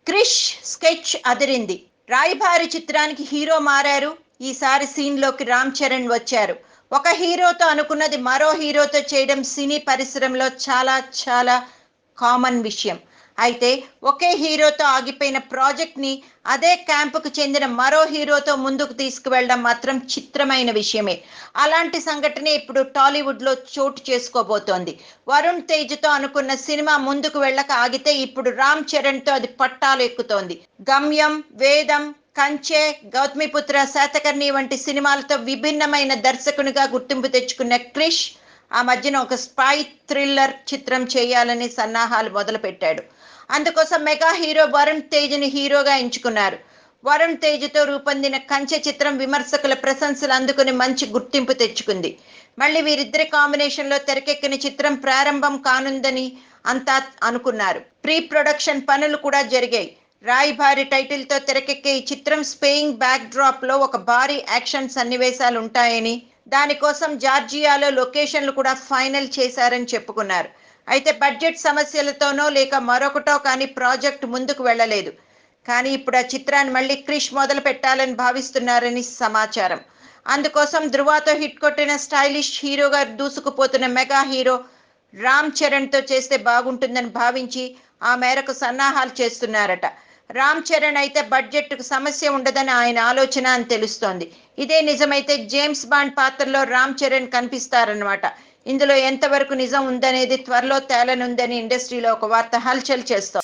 Krish sketch అదిరింది. రాయభారి చిత్రానికి hero మారారు. ఈసారి సీన్లోకి రామ్ చరణ్ వచ్చారు. ఒక హీరోతో అనుకున్నది మరో హీరోతో చేయడం సినీ పరిశ్రమలో చాలా చాలా కామన్ విషయం. అయితే ఒకే హీరోతో ఆగిపోయిన ప్రాజెక్ట్ని అదే క్యాంపుకు చెందిన మరో హీరోతో ముందుకు తీసుకువెళ్ళడం మాత్రం చిత్రమైన విషయమే. అలాంటి సంఘటనే ఇప్పుడు టాలీవుడ్లో చోటు చేసుకోబోతోంది. వరుణ్ తేజ్తో అనుకున్న సినిమా ముందుకు వెళ్ళక ఆగితే ఇప్పుడు రామ్ చరణ్తో అది పట్టాలు ఎక్కుతోంది. గమ్యం, వేదం, కంచె, గౌతమిపుత్ర శాతకర్ణి వంటి సినిమాలతో విభిన్నమైన దర్శకునిగా గుర్తింపు తెచ్చుకున్న క్రిష్ ఆ మధ్యన ఒక స్పై థ్రిల్లర్ చిత్రం చేయాలని సన్నాహాలు మొదలుపెట్టాడు. అందుకోసం మెగా హీరో వరుణ్ తేజ్ని హీరోగా ఎంచుకున్నారు. వరుణ్ తేజ్తో రూపొందిన కంచె చిత్రం విమర్శకుల ప్రశంసలు అందుకుని మంచి గుర్తింపు తెచ్చుకుంది. మళ్ళీ వీరిద్దరి కాంబినేషన్లో తెరకెక్కిన చిత్రం ప్రారంభం కానుందని అంతా అనుకున్నారు. ప్రీ ప్రొడక్షన్ పనులు కూడా జరిగాయి. రాయభారి టైటిల్తో తెరకెక్కే ఈ చిత్రం స్పేయింగ్ బ్యాక్ డ్రాప్లో ఒక భారీ యాక్షన్ సన్నివేశాలు ఉంటాయని, దానికోసం జార్జియాలో లొకేషన్లు కూడా ఫైనల్ చేశారని చెప్పుకున్నారు. అయితే బడ్జెట్ సమస్యలతోనో లేక మరొకటో కానీ ప్రాజెక్ట్ ముందుకు వెళ్ళలేదు. కానీ ఇప్పుడు ఆ చిత్రాన్ని మళ్ళీ క్రిష్ మొదలు పెట్టాలని భావిస్తున్నారని సమాచారం. అందుకోసం ధృవాతో హిట్ కొట్టిన స్టైలిష్ హీరోగా దూసుకుపోతున్న మెగా హీరో రామ్ చరణ్తో చేస్తే బాగుంటుందని భావించి ఆ మేరకు సన్నాహాలు చేస్తున్నారట. రామ్ చరణ్ అయితే బడ్జెట్కు సమస్య ఉండదని ఆయన ఆలోచన అని తెలుస్తోంది. ఇదే నిజమైతే జేమ్స్ బాండ్ పాత్రలో రామ్ చరణ్ కనిపిస్తారన్నమాట. ఇందులో ఎంతవరకు నిజం ఉందనేది త్వరలో తేలనుందని ఇండస్ట్రీలో ఒక వార్త హల్చల్ చేస్తోంది.